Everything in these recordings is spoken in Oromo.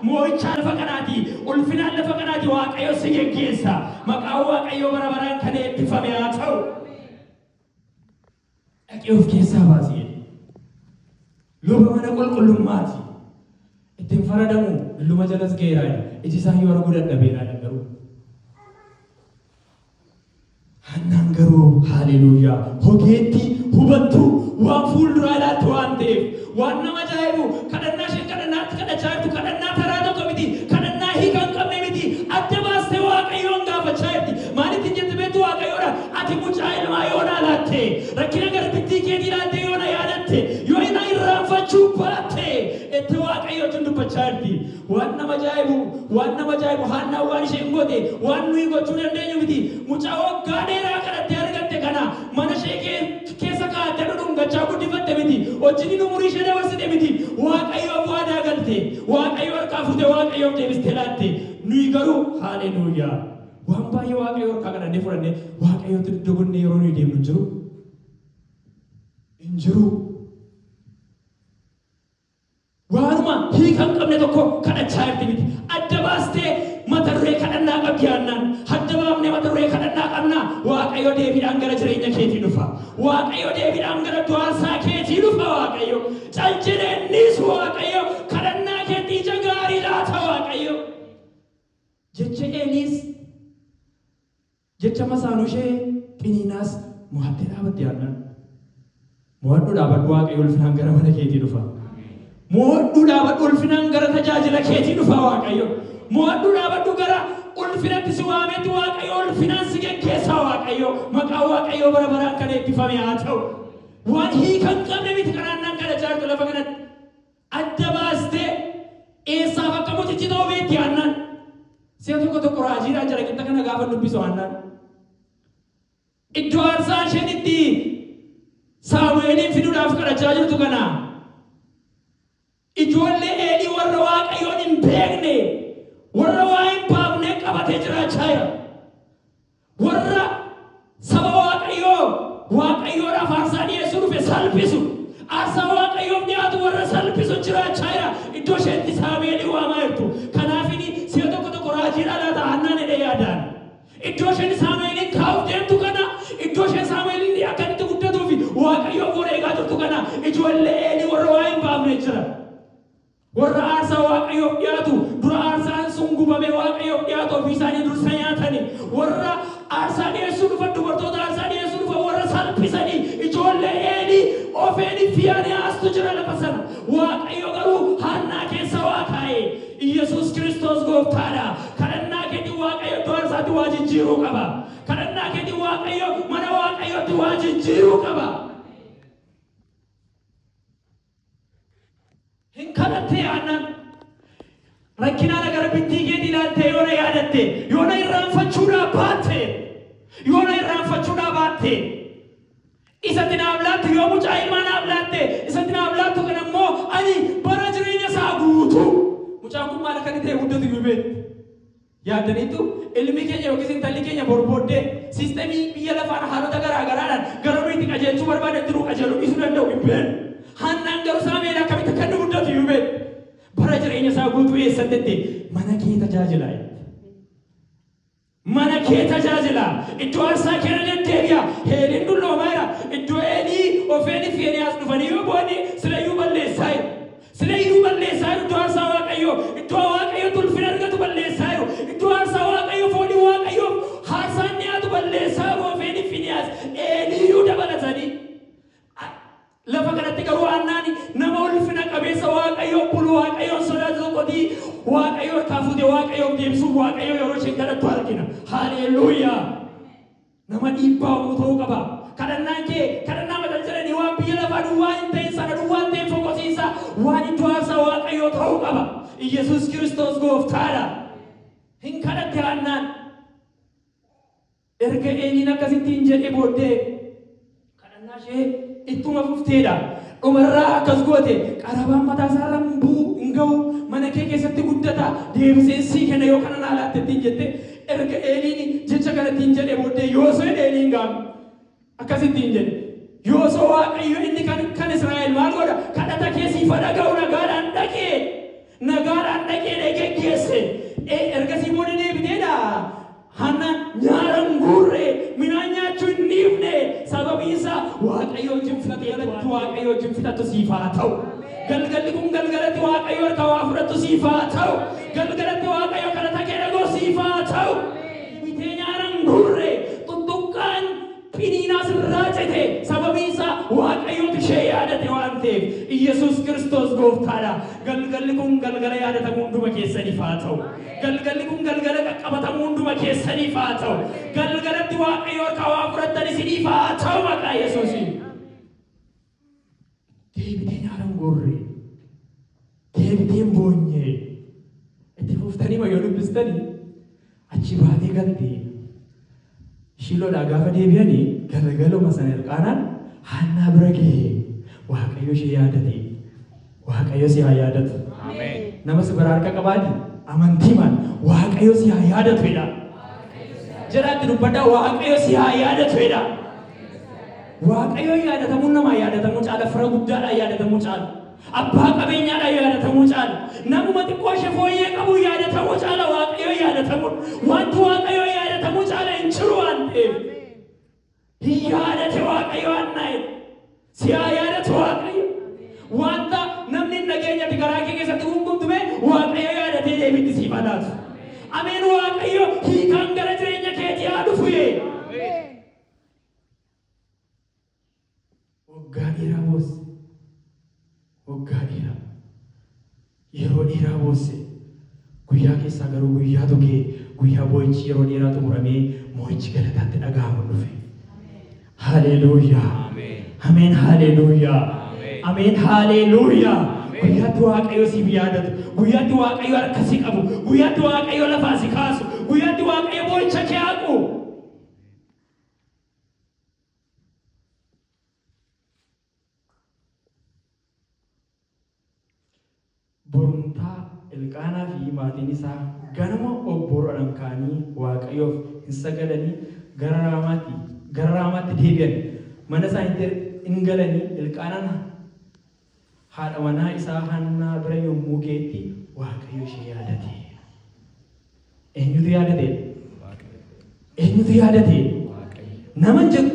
moo'ichaa lafa kanaati ulfinaan lafa kanaati waaqayyo si geggeessa maqaan waaqayyo bara baraan kan eebbifame haa ta'u dhaqee of keessaa baasee luba mana qulqullummaati ittiin faradamu luma jalas geeraadha iji isaa yoo arguu dadhabeeraadha garuu Hannaan garuu haleluuyaa hogeetti hubattu waan fuulduraa ilaattu waan ta'eef waan nama ajaa'ibu kadhannaa isheen kadhannaatti kadhachaa jirtu kadhannaa taraa tokko miti kadhannaa hiika hin qabne miti adda baastee waaqayyoon gaafachaa jirti maalitti jette beektu waaqayyoodha ati mucaa ilmaa yoona laatte rakkina garbittii keetii laatte yoona yaadatte yoo ina irraanfachuu baatte itti waaqayyootiin dubbachaa jirti waan nama ajaa'ibu haannaan waan isheen goote waan nuyi gochuu dandeenyu miti mucaa waggaa dheeraa kadhattee argatte kana mana ishee keessa kaa'attee dhudhungachaa guddifatte miti wajjin umurii ishee dabarsite miti waaqayyoof waadaa galte waaqayyo harkaa fuute waaqayyoof deebistee laatte nuyi garuu haleluuyaa waan baay'ee waaqayyo harkaa kadhannee fudhannee waaqayyootti dogonne yeroo nuyi deemnu hin jiru waanuma hiika hin qabne tokko kadhachaa jirti miti adda baastee mata duree kadhannaa qabdi yaannaan adda baafnee mata duree kadhannaa qabna waaqayyo deebiidhaan gara jireenya keetii dhufa waaqayyo deebiidhaan gara du'aarsaa keetii dhufa waaqayyo calcileennis waaqayyo kadhannaa keetii ija gaarii laata waaqayyo jecha Eeliis jecha masaanuu ishee xiniinaas mo'attee dhaabatte yaannaan mo'adhu dhaabadhu waaqayyo ulfinaan gara mana keetii dhufa mo'adhu dhaabadhu ulfinaan gara tajaajila keetii dhufa waaqayyo mo'adhu dhaabadhu gara ulfinatti si waametti waaqayyo ulfinaan si geggeessaa waaqayyo maqaa waaqayyo bara baraan kan eebbifame haa ta'u waan hiika hin qabne miti kadhannaan kadhachaa jirtu lafa kanatti adda baastee eessaaf akka mucichi ta'u beekti yaannaan si'a tokko raajiidhaan jala qixa kana gaafa dubbisu yaannaan iddoo aarsaa isheen itti saamu'eeliin fiduudhaaf kadhachaa jirtu kana ijoollee Eelii warra waaqayyoon hin beekne warra waa hin baafne qabatee jiraachaa jira warra saba waaqayyoodhaaf aarsaa dhiyeessuu dhufe salphisu aarsaa waaqayyoof dhiyaatu warra salphisu jiraachaa jira iddoo isheetti saamu'eelii waamaa jirtu kanaafini si'a tokko raajiidhaa laata hannaan jedhee yaadaan iddoo isheen saamu'eeliin kaa'uuf deemtu kana iddoo isheen saamu'eeliin akkanitti guddatuufi waaqayyoof wareegaa jirtu kana ijoollee Eelii warra waa hin baafne jira warra aarsaa waaqayyoof dhiyaatu dura aarsaan sun gubame waaqayyoof dhiyaatu ofii isaanii dursa nyaatani warra aarsaa dhiyeessuu dhufan dubartoota aarsaa dhiyeessuu dhufan warra salphisanii ijoollee Eelii ofeeni fiyaanii aastu jira lafa sana waaqayyo garuu hannaa keessa waa kaa'e Iyesuus Kiristoos gooftaadha kadhannaa keetii waaqayyo iddoo aarsaatti waa jijjiiruu qaba kadhannaa keetii waaqayyo mana waaqayyootti waa jijjiiruu qaba hin kadhatte yaannaan rakkinaan agar bittii keetii ilaalte yoona yaadatte yoona irraanfachuudhaa baatte isatti naaf laatte yoo mucaa ilmaa naaf laatte isatti naaf laattu kan ammoo ani bara jireenya isaa guutuu mucaan kun maal akka ta'e guddatu iyyuu beektu yaaddaniittu ilmi keenya yookiis intalli keenya borbooddee siistemii biyya lafaan haalota garaagaraadhaan gara nuyi qajeelchuu barbaadetti nuu qajeeluu dhiisuu danda'u hin beeknu hannaan garuu saameen akkamitti akka inni guddatu iyyuu beektu bara jireenya isaa guutuu eessatti mana kee tajaajilaa mana kee tajaajilaa iddoo aarsaa keenya deebi'a Eeliin dulloomaa jira iddoo Eelii ofeeni Fiineyaas dhufanii yoo boonni silayyuu balleessaa iddoo aarsaa waaqayyoo iddoo waaqayyootti ulfina argatu balleessaa iddoo aarsaa waaqayyoo foonii waaqayyoo aarsaan dhiyaatu balleessaa ofeeni Fiineyaas Eeliyyuu dabalatanii lafa kanatti garuu annaan nama ulfina qabeessa waaqayyoo bulu waaqayyoon sodaatu tokkotii waaqayyoo harkaa fuute waaqayyoof deebisuuf waaqayyoo yeroo isheen kadhattu argina haleluuyaa nama dhiibbaa uumuu ta'uu qaba kadhannaa matal jedhanii waan biyya lafaa duwwaa hin ta'in sana duwwaan ta'in foqosiisa waan iddoo aarsaa waaqayyoo ta'uu qaba Iyesuus Kiristoos gooftaadha hin kadhatte annaan erga Eeliin akkasittiin jedhee booddee kadhannaa ishee ittuma fufteedha dhumarraa akkas goote qarabaan mataa isaarra hin ga'u mana kee keessatti guddata deebisee sii kenna yoo kana naa laattettiin jette erga Eeliin jecha kanattiin jedhe booddee Yoosoon Eeliin gaamu akkasittiin jedhe Yoosoo waaqayyo inni kan Israa'el maal godha kadhata kee siif dhaga'u nagaadhaan dhaqee waaqayyo jifitatu siifaatau galgalli kun galgalatti waaqayyo harkaa fudhatu siifaatau galgalatti waaqayyo kadhata kee dhagoo siifaatau biteenyaaran gurre tuttuqqaan piniinaas raajete sababiinsa waaqayyotu ishee yaadate waan ta'eef Iyesuus Kiristoos gooftaadha. Galgalli kun galgala yaadatamu hunduma keessaniif haa ta'u. Galgalli kun galgala qaqqabatamu hunduma keessaniif haa ta'u. Galgalatti waaqayyo harkaa fudhatan isiniif haa ta'u maqaa Yesuusiin. Deebiteen haaran gorre deebiteen boonye itti fuftanii ma yoo dubbistanii achi baatee galtee Shiloodhaa gaafa deebi'anii galgaluma sana Elqaanaan Haannaa bira ga'ee waaqayyo ishee yaadate. Waaqayyo si haa yaadatu. Ameen. Nama si bira harka qabaati amantiimaan waaqayyo si haa yaadatu jedha. Jiraatti dubbadhaa waaqayyo si haa yaadatu jedha. Waaqayyo yaadatamuun nama yaadatamuu caala fira guddaadhaan yaadatamuu caala. Abbaa qabeenyaadhaan yaadatamuu caala. Namuma xiqqoo ishee fooyyee qabu yaadatamuu caala waaqayyo yaadatamuun. Wanti waaqayyo yaadatamuu caala hin jiru waan ta'eef. Yaadate waaqayyo annaaye. Si haa yaadatu waaqayyo. Wanta namni nageenyatti garaa kee keessatti hundumtume waaqayyo yaadatee deebiitti siif laatu. Ameen waaqayyo hiikaan gara jireenya keetii haa dhufu yee. Waggaa dheeraa boosse. Waggaa dheeraa. Yeroo dheeraa boosse. Guyyaa keessaa garuu guyyaa tokkee guyyaa boo'ichi yeroo dheeraa xumuramee moo'ichi galataatti dhaga'amu dhufe. Hallelujah. Amen. Hallelujah. Amen. Hallelujah. Guyyaatti waaqayyo siif yaadatu. Guyyaatti waaqayyo harka si qabu. Guyyaatti waaqayyo lafaa si kaasu. Guyyaatti waaqayyo boo'icha kee haqu. Borumtaa Elqaanaa fi maatiin isaa ganama obborodhaan ka'anii waaqayyoof hin sagadanii gara Raamaatti deebi'an. Mana isaaniitti hin galanii Elqaanaan haadha manaa isaa Haannaa bira yommuu ga'etti waaqayyo ishee yaadate. Eenyutu yaadate? Eenyutu yaadate? Nama jedhu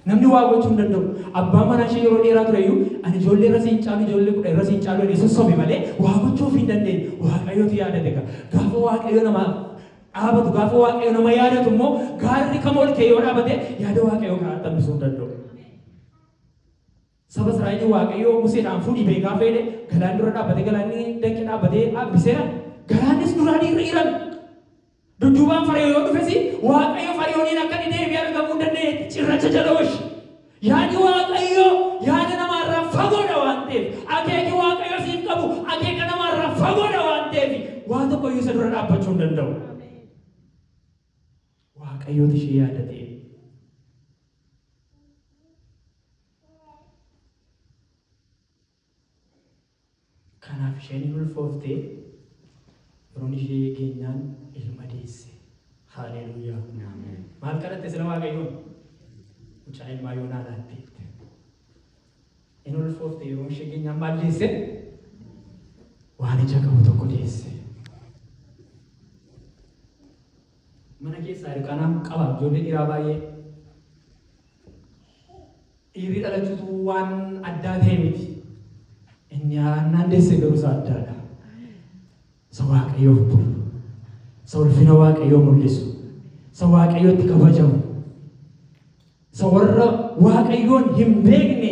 namni waa gochuu hin danda'u. Abbaan manaa ishee yeroo dheeraa tureyyuu ani ijoollee irra siin caalu ijoollee kudha irra siin caalu inni sossobe malee waa gochuuf hin dandeenye. Waaqayyotu yaadate gaafa waaqayyo namaaf dhaabatu gaafa waaqayyo nama yaadatu immoo gaarri kam ol kee yoo dhaabate yaada waaqayyo karaa tambisuu hin danda'u. Saba Israa'el waaqayyo Museedhaan fuudhii bee gaafa jedhe galaan dura dhaabbatee galaanni danqee dhaabbatee hambiseera. Galaanis duraan irran dudduubaan Fara'oon yoo dhufes waaqayyo Fara'ooniin akka inni deebi'ee argamuu hin dandeenye cirracha jala oolche. Yaadi waaqayyo yaada namaarraa fagoodha waan ta'eef akeeki waaqayyo siif qabu akeeka namaarraa fagoodha waan ta'eef waa tokko iyyuu isa dura dhaabbachuu hin danda'u. Waaqayyooti ishee yaadate. Kanaaf isheen hin ulfooftee yeroon ishee geenyaan ilma deesse. Haaleluyyaa. Maal kadhatte sila waaqayyoon? Mucaa ilmaa yoonaa laatteetti. Hin ulfooftee yeroon ishee geenyaan maal deesse? Waan ija qabu tokko deesse. Mana keessaa Elqaanaan qaba ijoollee dhiiraa baay'ee. Dhiirri dhalachuutu waan addaa ta'e miti. Inni aannan deesse garuu isa addaadha. Isa waaqayyoof bulu. Isa ulfina waaqayyoo mul'isu. Isa waaqayyootti kabajamu. Isa warra waaqayyoon hin beekne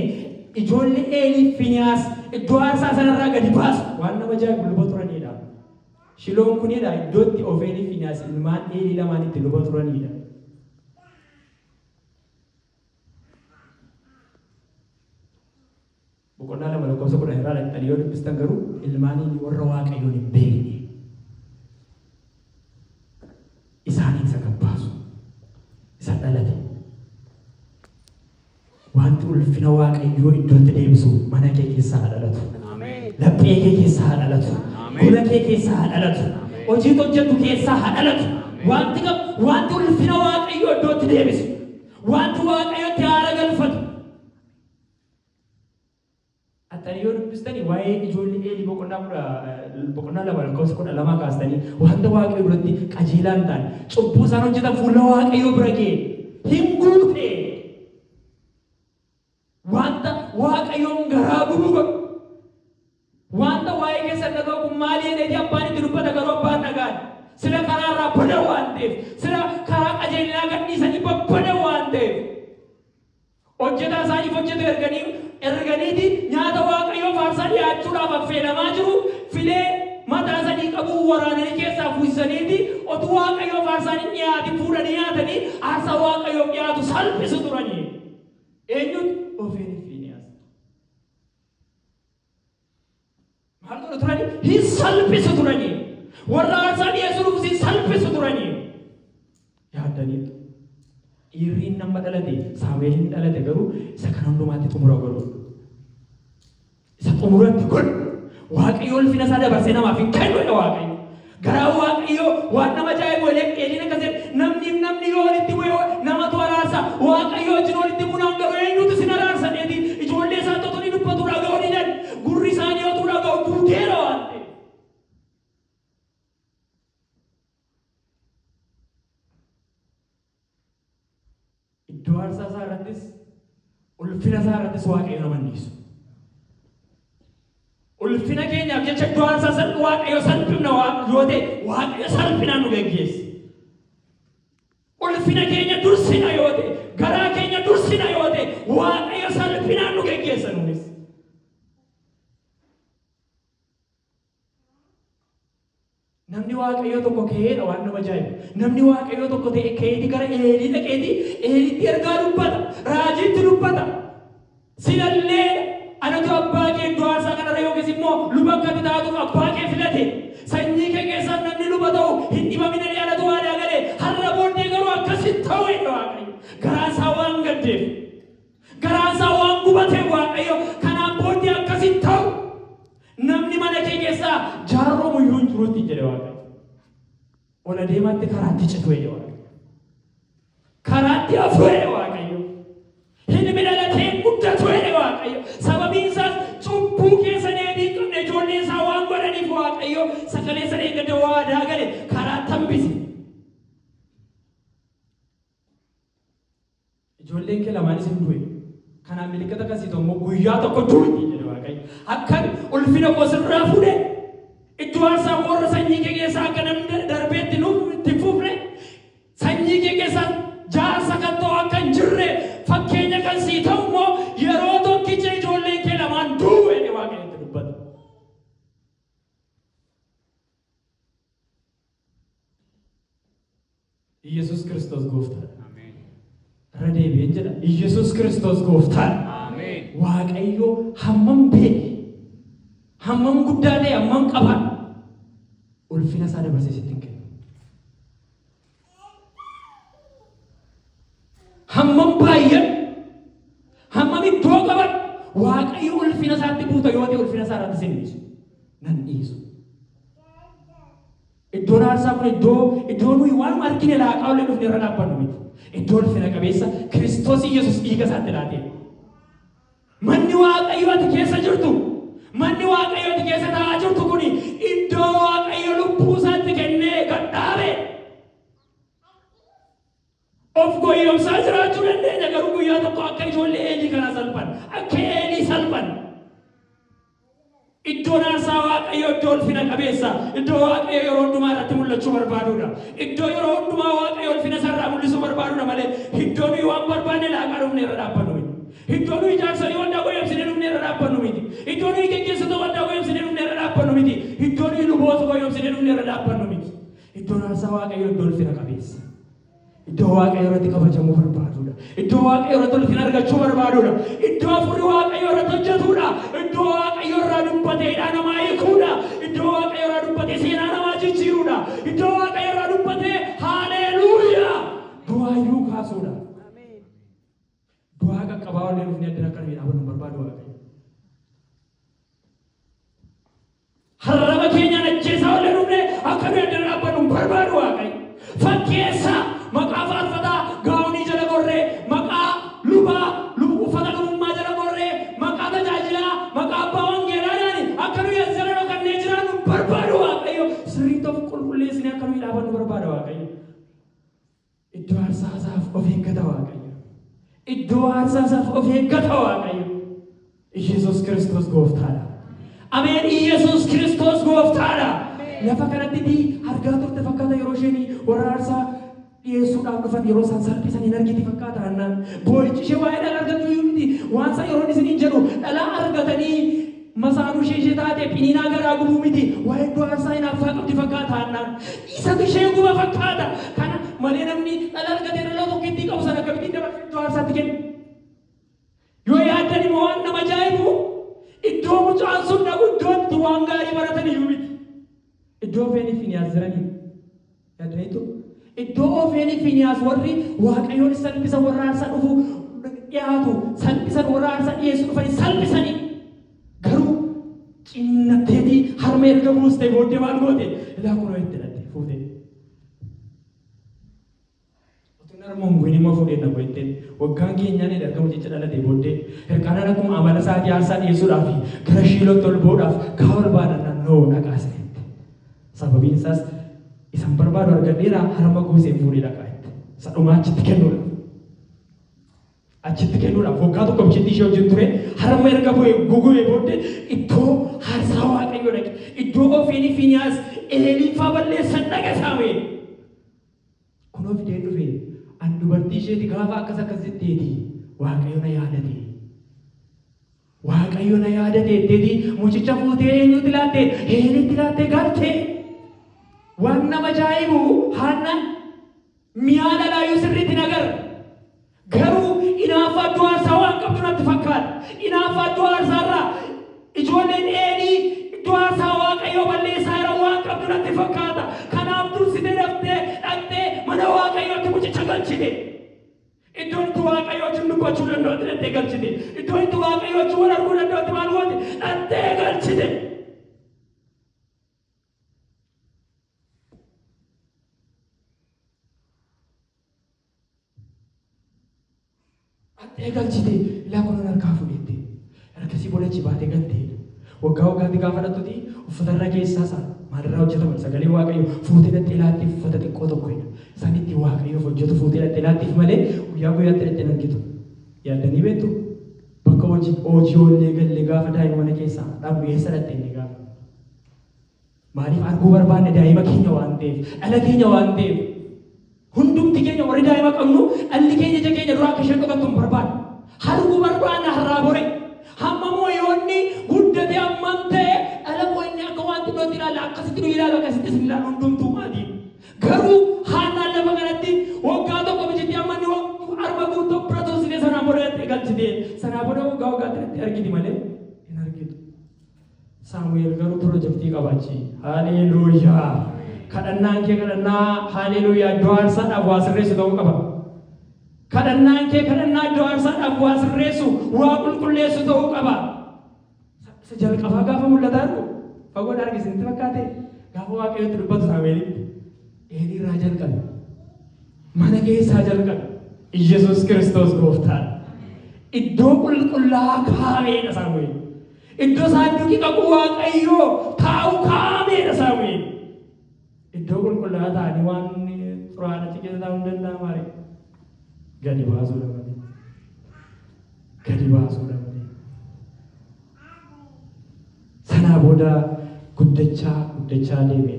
ijoollee Eelii Finiyaas iddoo aarsaa sanarraa gadi baasu waan nama ajaa'ibu luba turanidha. Shiloon kunidha iddootti Ofeelii Finiyaas ilmaan Eelii lamaan itti luba turanidha. Boqonnaa lama lakkoofsa 10 irraa dhaqxanii yoo dubbistan garuu ilmaan Eelii warra waaqayyoon hin beekne isaaniin isa gabbaasu isa dhalate. Wanti ulfina waaqayyoo iddootti deebisu mana kee keessaa haa dhalatu. Laphee kee keessaa haa dhalatu. Gola kee keessaa haa dhalatu. Hojii hojjetu keessaa haa dhalatu. Wanti ulfina waaqayyoo iddootti deebisu. Wanti waaqayyootti haara galfatu. Attanii yoo dubbistanii waa'ee ijoollee Eelii boqonnaa lama lakkoofsa 12 kaastanii wanta waaqayyo duratti qajeelaan ta'an cubbuu isaan hojjetan fuula waaqayyoo bira ga'e hin guute. Wanta waaqayyo Sila karaa bada waan ta'eef, sila karaa qajeelinaa gadhiisanii babbada waan ta'eef. Hojjetaa isaaniif hojjetu erganiiti nyaata Waaqayyoo faarsaa dhiyaachuudhaaf affeelamaa jiru filee mataa isaanii qabuu waraananii keessaa fuusisaniiti otuu Waaqayyoo faarsaan hin dhiyaatin fuudhanii nyaatanii aarsaa Waaqayyoof dhiyaatu salphisu turanii. Eenyuun Ofeen Fiiniyaas. Maal godhu turanii? Hin salphisu turanii. Warra aarsaa dhiyeessuuf hin salphisu turanii. Yaaddaniitu. Dhiirriin nama dhalate, Saamu'eeliin dhalate garuu isa kan hundumaatti xumura godhu. Isa xumuratti godhu. Waaqayyo ulfina isaa dabarsee namaaf hin kennu Waaqayyo. Garaa Waaqayyo waan nama ajaa'ibu Eeliin akkasii namni yoo walitti bu'ee namatu araarsa. Waaqayyo wajjin walitti bu'uun garuu eenyutu sin araarsa dheeti. Ijoollee isaa totanii dubbatu dhaga'uu didan. Gurri isaanii otuu dhaga'u guuteera waan ta'eef. Iddoo aarsaa isaa irrattis ulfina isaa irrattis Waaqayyo nama niisu. Ulfina keenyaaf jecha iddoo aarsaa Waaqayyo salphina yoo ta'e Waaqayyo salphinaan nu geggeessa. Ulfina keenya dursina yoo ta'e garaa keenya dursina yoo ta'e Waaqayyo salphinaan nu geggeessa nuunis. Namni Waaqayyo tokko ka'eedha waan nama ajaa'ibu. Namni Waaqayyo tokko ta'e ka'eeti gara Eelii dhaqeeti Eeliitti ergaa dubbata. Raajiitti dubbata. Sinallee anatu abbaa kee iddoo aarsaa kanarra yookiis immoo luba akkati taatuuf abbaa kee filate. Sanyii kee keessaa namni luba ta'u hin dhibamina dhiyaalatu waadaa galee har'a booddee garuu akkasitti ta'uu hin Waaqayyo. Garaasaa waan gaddeef. Garaasaa waan gubateef Waaqayyo kanaan booddee akkasitti ta'u. Namni mana kee keessaa jaarroo muyyuu hin jirutti jedhe Waaqayyo. Ola deemaatti karaatti citu jedhe Waaqayyo. Karaatti hafu jedhe Waaqayyo. Hin midhagatee guddatu jedhe Waaqayyo. Sababiin isaas cubbuu keessa deebii qabne ijoollee isaa waan godhaniif Waaqayyo sagalee sana eeggate waadaa gale karaatti hambise. Ijoolleen kee lamaanis hin du'e. Kanaan milikkata akkasiitu immoo guyyaa tokko duuti jedhe Waaqayyo. Akkan ulfina koo sirraa fuudhe iddoo aarsaa warra sanyii kee keessaa akka namni darbeetti nuuf itti fufne sanyii kee keessaa jaarsa kan ta'u akka hin jirre fakkeenya kan sii ta'u immoo yeroo tokkicha ijoolleen kee lamaan du'u jedhe Waaqayyo itti dubbata. Iyesuus Kiristoos gooftaadha. Irra deebi'een jedha Iyesuus Kiristoos gooftaadha. Waaqayyo hammam beeke hammam guddaa ta'e hammam qaba ulfina isaa dabarsee sitti hin kennu. Hammam baay'een hammam iddoo qaban Waaqayyo ulfina isaatti buuta yoo ta'e ulfina isaa irratti sin dhiisu nan dhiisu. Iddoon aarsaa kun iddoo nuyi waan argine laaqaa ollee dhufne irra dhaabbannu miti. Iddoo ulfina qabeessa Kiristoos Iyesuus dhiiga isaatti laatee. Manni Waaqayyo ati keessa jirtu, manni Waaqayyo ati keessa taa'aa jirtu kuni iddoo Waaqayyo lubbuu isaatti kennee gadhaabe. Of goyyomsaa jiraachuu dandeenya garuu guyyaa tokko akka ijoollee Eelii kana salphan, akka Eelii salphan. Iddoon aarsaa Waaqayyo iddoo ulfina qabeessa, iddoo Waaqayyo yeroo hundumaa irratti mul'achuu barbaadudha. Iddoo yeroo hundumaa Waaqayyo ulfina isaarraa mul'isuu barbaadudha malee iddoo nuyi waan barbaanne laaqaa dhufne irra dhaabbannu miti. Iddoo nuyi jaarsanii wanta goyomsine dhufne irra dhaabbannu miti. Iddoo nuyi geggeessitoota wanta goyomsine dhufne irra dhaabbannu miti. Iddoo nuyi luboota goyomsine dhufne irra dhaabbannu miti. Iddoon aarsaa Waaqayyo iddoo ulfina qabeessa. Iddoo Waaqayyo irratti kabajamuu barbaadudha. Iddoo Waaqayyo irratti ulfina argachuu barbaadudha. Iddoo afurii Waaqayyo irratti hojjetudha. Iddoo Waaqayyo irraa dubbatee dhaa namaa hiikuudha. Iddoo Waaqayyo irraa dubbatee seenaa namaa jijjiiruudha. Iddoo Waaqayyo irraa dubbatee haaleluuyaa du'aayyuu kaasuudha. Du'aa qaqqabaa wallee dhufnee addana akka nuyi dhaabannu barbaadu Waaqayyo. Harraba keenyaan ajjeesaa wallee dhufnee akka nuyi addana dhaabbannu barbaadu Waaqayyo. Fakkeessa maqaa faarfataa gaa'onii jala gorree maqaa lubaa uffata lubummaa jala gorree maqaa tajaajilaa maqaa abbaa wangeelaadhaan akka nuyi asirra dhokannee jiraannu barbaadu Waaqayyo. Sirriitti of qulqulleessinee akka nuyi dhaabannu barbaada Waaqayyo. Iddoo aarsaa isaaf of eeggata Waaqayyo. Iddoo aarsaa isaaf of eeggata Waaqayyo. Iyesuus Kiristoos gooftaadha. Ameen. Iyesuus Kiristoos gooftaadha. Lafa kanatti argaa turte fakkaata yeroo isaan salphisan hin argiti fakkaata Haannaan. Boo'ichi ishee waa'ee dhala argachuu iyyuu miti. Waan isaa yeroo isin hin jedhu dhalaa argatanii masaanuu ishee taate piniinaa garaa gubuu miti. Waa'ee iddoo aarsaa hinaaffaa qabdi fakkaata Haannaan. Isatu ishee guba fakkaata. Kana malee namni dhala argatee dhala tokkitti qabu sana akkamitti dabalatee iddoo aarsaatti kennu. Yoo yaaddan immoo waan nama ajaa'ibu iddoo mucaan sun dhabu iddootti waan gaarii baratan iyyuu miti. Iddoo feeniif Finiyaas jiranii yaadaniitu iddoo feeniif Finiyaas warri Waaqayyoon salphisa warra aarsaa dhufu dhiyaatu salphisan warra aarsaa dhiyeessu dhufanii salphisanii garuu cinnatteetii harma erga buustee booddee maal goote ilaa kunoo itti dhatte fuutee otoo narmoon guinimmoo fuudhee na goyteen waggaan keenyaan erga mucicha dhalatee booddee hirqaanaan akkuma amala isaatii aarsaa dhiyeessuudhaaf gara Shiilootti ol ba'uudhaaf kaa ol baanan naannoo dhaqaase. Sababiin isaas isan barbaadu argadheera harma goosee fuudhee dhaqaa itti. Sadhuma achitti kennuudha. Achitti kennuudhaaf waggaa tokko bichitti ishee hojii ture harma erga goggo'ee booddee iddoo aarsaa Waaqayyoo dhaqe. Iddoo ofiin Finiyaas Eeliifaa balleessan dhaqe saamee. Kunoo fidee dhufee an dubartii isheeti gaafa akkasitteeti Waaqayyo na yaadate. Waaqayyo na yaadate etteeti mucicha fuutee eenyutti laatte Eeliitti laatte galchee. Waan nama ajaa'ibu Haannaan mi'a dhalaayyuu sirriitti nagar garuu inaaffaa iddoo aarsaa waan qabdu natti fakkaata. Inaaffaa iddoo aarsaarraa ijoolleen Eelii iddoo aarsaa Waaqayyoo balleessaa jira waan qabdu natti fakkaata. Kanaaf dursitee daftee dhaqxee mana Waaqayyootti mucicha galchite. Iddoo itti Waaqayyoo wajjin dubbachuu danda'utti dhattee galchite. Iddoo itti Waaqayyoo wajjin wal arguu danda'utti maal goote dhattee galchite. Galchite ilaa kunuun harkaa fudhette harkasii bodachi baatee galtee waggaa waggaatti gaafa dhattuti uffata irra keessaa isaa maalirraa hojjetaman sagalee Waaqayyoo fuutee dhattee laattiif uffata xiqqoo tokkodha. Isaan itti Waaqayyoof hojjetu fuutee dhattee laattiif malee guyyaa guyyaatti dhattee argitu. Yaaddanii beektu bakka hojii oollee gallee gaafa daa'ima mana keessaa dhaabdu eessa dhattee inni gaafa. Maaliif arguu barbaanne daa'ima keenya waan ta'eef dhala keenya waan ta'eef. Hundumti keenya warri daa'ima qabnu dhalli keenya ija keenya duraa akka isheen qabattu hin barbaadu. Arguu barbaanna har'aa bore. Hamma mooyoonni guddatee amman ta'e dhala mooyinni akka wanti nuti ilaalla akkasitti nu ilaalu akkasitti isin ilaalu hundumtuu maatiin. Garuu Haannaan lafa kanatti waggaa tokko bijitti amma inni harma guutuu bira toositee sanaa booda dhattee galchitee sanaa booda waggaa waggaatti dhattee argiti malee hin argitu. Saamu'eel garuu piroojeektii qabaachi. Haaleluuyaa. Kadhannaan kee kadhannaa haaleluuyaa iddoo aarsaadhaaf waa sirreessu ta'uu qaba. Kadhannaan kee kadhannaa iddoo aarsaadhaaf waa sirreessu waa qulqulleessu ta'uu qaba. Isa jalqabaa gaafa mul'ataa jiru fagoodha argisitti fakkaate gaafa Waaqayyootti dubbatu Saamu'eelitti Eeliirraa jalqabe mana keessaa jalqabe Iyyasuus Kiristoos gooftaadha. Iddoo qulqullaa'aa kaameedha Saamu'eel. Iddoo saanduqi qabu Waaqayyoo taa'u kaameedha Saamu'eel. Iddoo qulqullaa'aa ta'anii waan xuraa'aatti keessa taa'uu hin danda'amu maali? Gadi baasuu dhabame. Gadi baasuu dhabame. Sanaa booda guddachaa deemee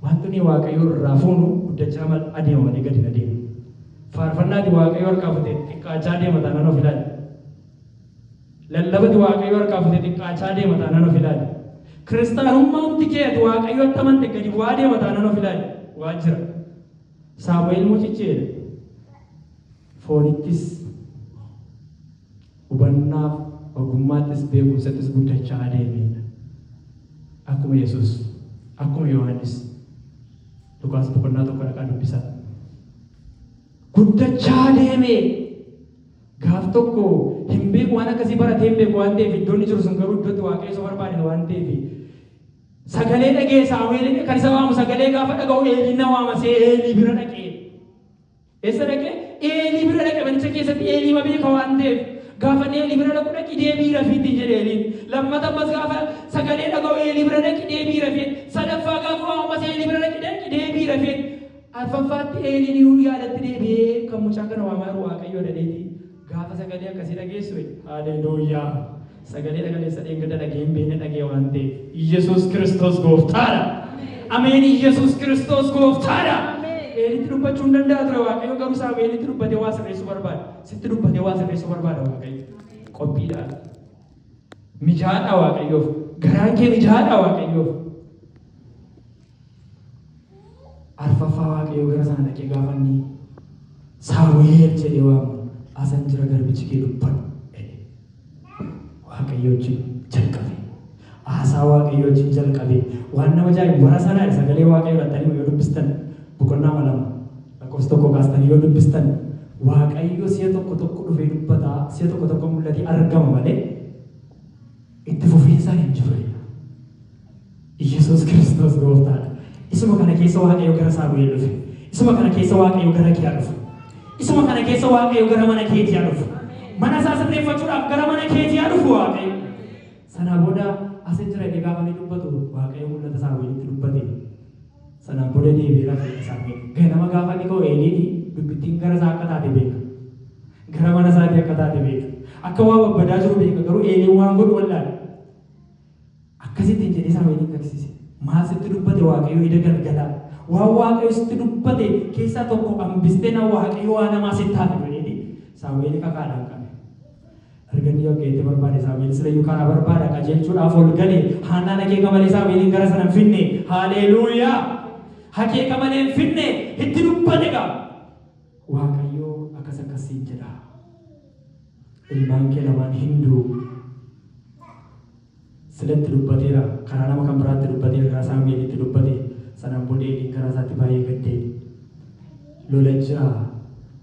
wantoonni Waaqayyoo irraa fuunu guddachaa adeema malee gadi na deema. Faarfannaati Waaqayyoo harkaa fudhatee xiqqaachaa deema taanaan of ilaali. Lallabati Waaqayyoo harkaa fudhatee xiqqaachaa deema taanaan of ilaali. Kiristaanummaan tikeeti Waaqayyootti amante gadi bu'aa deema taanaan of ilaali. Waa jira. Saamu'eel mucicheedha. Foonittis hubannaaf ogummaattis beekumsattis guddachaa adeemedha. Akkuma Yesuus, akkuma Yohaannis Lukaas boqonnaa tokko dhaqaa dubbisa. Guddachaa adeemee gaaf tokko hin beeku waan akkasii baratee hin beeku waan ta'eef iddoon jiru sun garuu iddootti Waaqayyo isa barbaade waan ta'eef sagalee dhagee Saamu'eel kan isa waamu sagalee gaafa dhaga'u Eelii na waamasee Eelii bira dhaqee. Eessa dhaqee? Eelii bira dhaqe manicha keessatti Eelii beeka waan ta'eef gaafa Eelii bira dhaqu dhaqi deebii rafiitti jedhe Eeliin. Lammata ammas gaafa sagalee dhaga'u Eelii bira dhaqi deebii rafee. Sadaffaa gaafa waamas Eelii bira dhaqi deebii rafee. Arfaffaatti Eeliin yoo yaadatti deebi'ee kan mucaa kana waamaa jiru Waaqayyo dhadheeti. Gaafa sagalee akkasii dhageessu haleluuyaa. Sagalee dhagaleessa dheengadda dhagee hin beekne dhagee waan ta'eef Iyyasuus Kiristoos gooftaadha. Ameen. Iyyasuus Kiristoos gooftaadha. Eelitti dubbachuu hin danda'a ture Waaqayyo garuu Saamu'eelitti dubbatee waa sirreessuu barbaada. Sitti dubbatee waa sirreessuu barbaada Waaqayyo. Qophiidhaan. Mijaadha Waaqayyoof. Garaan kee mijaadha Waaqayyoof. Arfaffaa Waaqayyo gara sana dhaqee gaafanni Saamu'eel jedhee waamu asan jira garbichi kee dubbadhu. Waaqayyo wajjin jalqabe. Haasaa Waaqayyo wajjin jalqabe. Waan nama ajaa'ibu warra sanaa sagalee Waaqayyo irratti yoo dubbistan boqonnaa lama lakkoofsa tokko kaastanii yoo dubbistan Waaqayyo si'a tokko tokko dhufee dubbataa si'a tokko tokko mul'atee argama malee itti fufiinsaan hin jiru. Yesuus Kiristoos gooftaadha. Isuma kana keessa Waaqayyo gara Saamu'eel dhufe. Isuma kana keessa Waaqayyo gara kee dhufe. Isuma kana keessa Waaqayyo gara mana keetii dhufe. Mana isaa sirreeffachuudhaaf gara mana keetii dhufu Waaqayyo. Sana booda asin jira jedhee gaafa inni dubbatu Waaqayyo mul'ata Saamu'eelitti dubbate. Sana booda deebi'ee rafee Saamu'eel. Ganama gaafa inni ka'u Eeliin dubbittiin gara isaa akka taate beeka. Gara mana isaatii akka taate beeka. Akka waa babbadaa jiru beeka garuu Eeliin waan godhu wallaala. Akkasittiin jedhee Saamu'eeliin gaddisiise. Maal sitti dubbate Waaqayyo ida galgalaa. Waan Waaqayyo sitti dubbate keessaa tokko hambistee na Waaqayyo waa namaa sitti hafe jedhee Saamu'eel kakaadhaan qabe. Arganii yoo keetti barbaade Saamu'eel silayyuu karaa barbaada qajeelchuudhaaf ol galee haannaan akeeka malee Saamu'eeliin gara sana hin finne. Haaleeluuyaa! Akeeka malee hin finne itti dubbate qaba. Waaqayyo akkas akkasiin jedha. Ilmaan kee lamaan hinduu silatti dubbateera karaa nama kan biraatti dubbateera karaa Saamu'eelitti dubbate sanaan booda Eeliin karaa isaatti baay'ee gaddee lola jira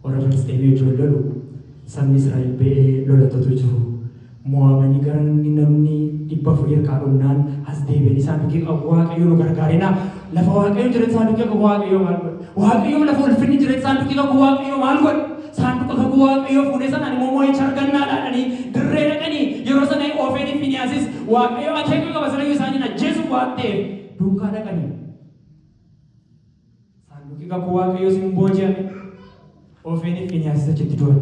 warra Filisxeemii wajjin lolu sabni Israa'el ba'ee lolatotu jiru mo'amanii gara namni 400 harkaa dhumnaan as deebi'anii saanduqii qabu Waaqayyo nu gargaarina lafa Waaqayyo jireenya saanduqii qabu Waaqayyo maal godhe Waaqayyo lafa ulfinni jireenya saanduqii qabu Waaqayyo maal godhe saanduqa qabu Waaqayyo fuudhee sanaan immoo moo'icha argannaadhaadhanii dirree dhaqanii yeroo sana Ofeeni Finiyaasis Waaqayyo akeeka qaba sanayyuu isaaniin ajjeesuuf waan ta'eef duukaa dhaqanii saanduqii qabu Waaqayyo sin booji'ame Ofeeni Finiyaasis achitti du'an.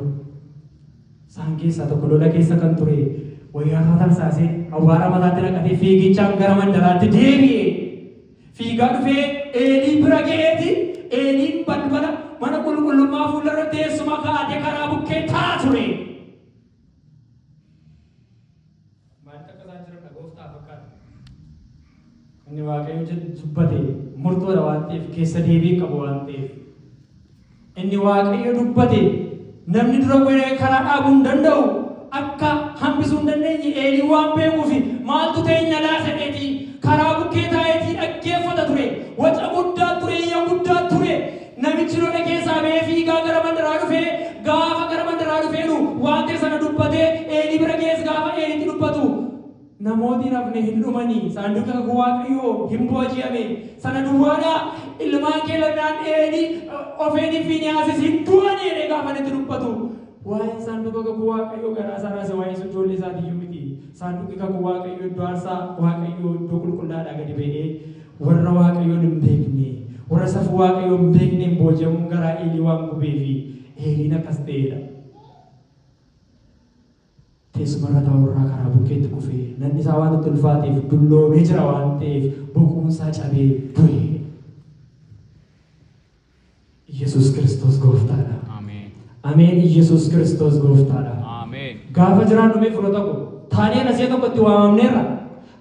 Isaan keessaa tokko lola keessa kan ture wayyaa tarsaasee awwaara mataatti naqatee fiigichaan gara mandaraatti deebi'ee fiigaa dhufee Eelii bira ga'eeti Eeliin balbala mana qulqullummaa fuuldura teessuma kaa'atee karaa bukkee taa'aa ture. Maal takka isaan jiran gooftaa fakkaata. Inni Waaqayyo dubbate murtoodha waan ta'eef keessa deebii qabu waan ta'eef. Inni Waaqayyo dubbate namni dura godhee karaa dhaabuu hin danda'u akka hambisuu hin dandeenye Eelii waan beekuufi maaltu teenya laaseeti karaa bukkee taa'eetii dhaggeeffata ture waca guddaa ture iyya guddaa ture namichi lola keessaa ba'ee fiigaa gara mandaraa dhufee gaafa gara mandaraa dhufeenu waan ta'e sana dubbatee Eelii bira geesse gaafa Eeliitti dubbatu namoonni rafne hin dhumanii saanduqa Waaqayyoo hin booji'ame sana duwwaadhaa ilmaan kee lamaan Eelii Ofeeni Finiyaasis hin du'anii jedhee gaafa itti dubbatu waa'een saanduqa Waaqayyoo garaa isaa raase waa'ee ijoollee isaatii miti saanduqi Waaqayyoo iddoo aarsaa Waaqayyoo iddoo qulqullaadhaa gadi ba'ee warra Waaqayyoon hin beekne warra safuu Waaqayyoo hin beekne booji'amuun garaa Eelii waan gubeefi Eeliin akkas ta'edha. Teessumarra taa'urraa karaa bukkeetti kufee nanni isaa waan itti ulfaateef dulloomee jira waan ta'eef boquunsaa cabee du'e. Yesuus Kiristoos gooftaadha. Ameen. Yesuus Kiristoos gooftaadha. Gaafa jiraan dhumee fura tokko taanee kana si'a tokkotti waamamneerra.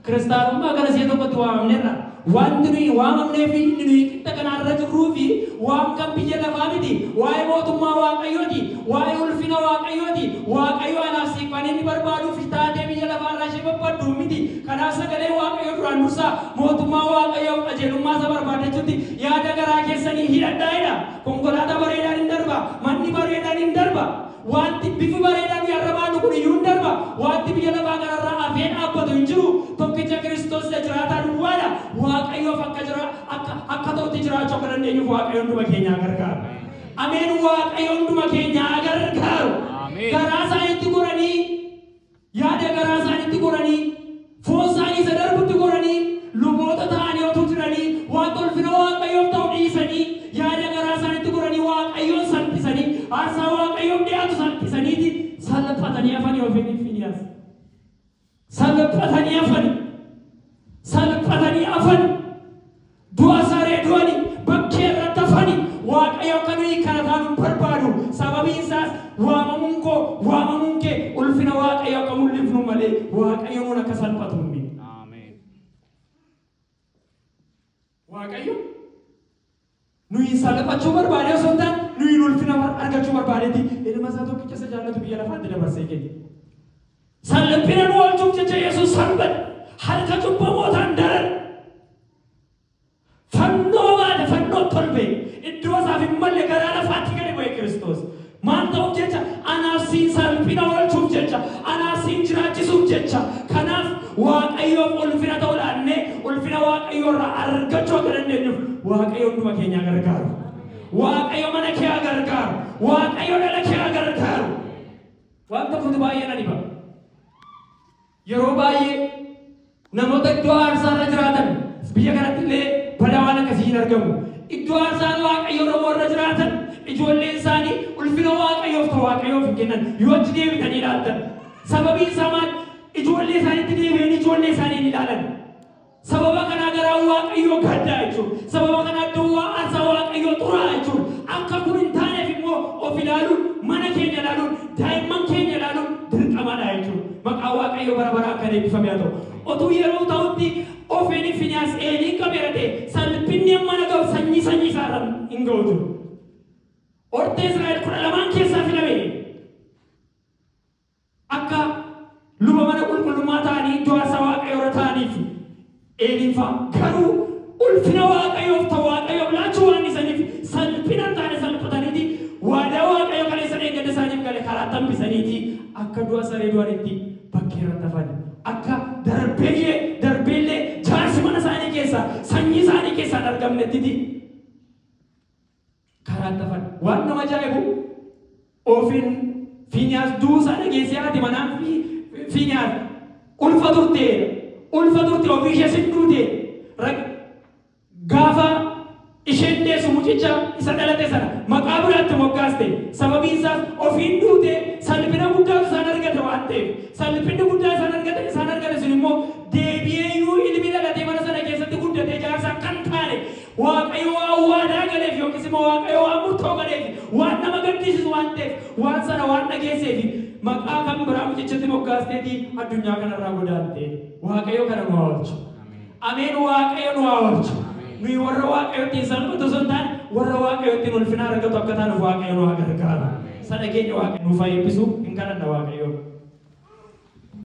Kiristaanummaa kana si'a tokkotti waamamneerra. Wanti nuyi waamamnee fi inni nuyi qixa kanarra jirruu fi waan kan biyya lafaa miti waa'ee mootummaa Waaqayyooti waa'ee ulfina Waaqayyooti Waaqayyo anaaf siif kan inni barbaaduuf taatee biyya lafaarraa ishee babbadduu miti kanaaf sagalee Waaqayyo duraan dursaa mootummaa Waaqayyoo qajeelummaa isa barbaadachuutti yaada garaa keessanii hidhadhaa'edha konkolaataa bareedaan hin darba manni bareedaan hin darba wanti bifi bareedaan yarrabaanu kun iyyuu hin darba wanti biyya lafaa kanarraa hafee dhaabbatu hin jiru tokkicha Kiristoos jiraataa duwwaadha Waaqayyoof akka ta'utti jiraachuu akka dandeenyuuf Waaqayyo hunduma keenyaa gargaaru. Ameen Waaqayyo hunduma keenyaa gargaaru. Garaa isaaniitti goranii yaada garaa isaaniitti goranii foon isaanii isa darbutti goranii luboota ta'anii otoo jiranii waan ulfina Waaqayyoof ta'u dhiisanii yaada garaa isaaniitti goranii Waaqayyoon salphisanii aarsaa Waaqayyoof dhiyaatu salphisaniiti salphatanii hafanii Ofeeni Finiyaas. Salphatanii hafanii du'a saree du'anii bakkee irratti hafanii waaqayyo nuyi salphachuu barbaade osoo hin taane nuyi ulfina argachuu barbaadeeti ilma isaa tokkicha isa jaallatu biyya lafaatti dabarsee kenne. Salphina nu oolchuuf jecha Yesuus salphate harka cubbamootaan daran fannoo baate fannoo tolbe iddoo isaaf hin malle garaa lafaatti gadi bu'e Kiristoos. Maal ta'uuf jecha anaaf siin salphina oolchuuf jecha anaaf siin jiraachisuuf jecha kanaaf waaqayyoof ulfina ta'uudhaannee ulfina waaqayyoo irraa argachuu akka dandeenyuuf waaqayyo dhuma keenya gargaaru. Waaqayyo mana kee gargaaru. Waaqayyo dhala kee gargaaru. Wanta fuutu baay'ee na dhiba. Yeroo baay'ee namoota iddoo aarsaa irra jiraatan biyya kanatti illee balaa waan akkasii hin argamu. Iddoo aarsaan waaqayyo irra jiraatan ijoolleen isaanii ulfina waaqayyoof ta'u waaqayyoof hin kennan yoo achi deebitanii ilaaltan. Sababiin isaa maal? Ijoollee isaaniitti deebi'anii ijoollee isaanii hin ilaalan. Sababa kanaa garaa waaqayyoo gaddaa jechuudha. Sababa kanaa iddoo aarsaa waaqayyoo xuraa'aa jechuudha. Akka kun hin taaneef immoo of ilaaluun mana keenya ilaaluun daa'imman keenya ilaaluun dirqamadha jechuudha. Maqaa waaqayyoo bara baraa akka eebbifame haa ta'u. Otuu yeroo ta'utti ofeen Finiyaas Eelii qabeerate salphinni amma naga'u sanyii isaarra hin ga'u ture. Ortee Israa'el 12 keessaa filame. Akka luba mana qulqullummaa ta'anii iddoo aarsaa waaqayyoo irra ta'aniif Eeliin fa'a garuu ulfina waaqayyoof ta'u waaqayyoof laachuu waan isaniif salphina hin taane salphataniiti waadaa waaqayyoo kaleessa eeggate isaaniif gale karaa tambisaniiti akka du'a saree du'anitti bakkee irratti hafan akka darbeellee jaarsi mana isaanii keessaa sanyii isaanii keessaa hin argamnettiti karaa hafan waan nama ajaa'ibu ofiin Finiyaas duusaa dhageessee haati manaan Finiyaas ulfa turtee ofii ishee sinduute gaafa isheen deessu mucicha isa dhalate sana maqaa biraatti moggaaste sababiin isaas ofiin duute salphina guddaa isaan argate waan ta'eef salphinni guddaa isaan argate sun immoo deebi'eeyyuu ilmi dhalatee mana sana keessatti guddatee jaarsaa kan taane waaqayyo waan waadaa galeef yookiis immoo waaqayyo waan murtoo galeef waan nama gaddisiisu waan ta'eef waan sana waan dhageesseef maqaa kan biraa mucichatti moggaasteeti addunyaa kanarraa godaante waaqayyo kana nu oolchu. Ameen waaqayyo nu oolchu. Nuyi warra waaqayyotti salphatu sun taane warra waaqayyotti ulfina argatu akka taanuuf waaqayyo nu gargaara. Sana keenya waaqayyo nuuf eebbisu hin kadhanna waaqayyo.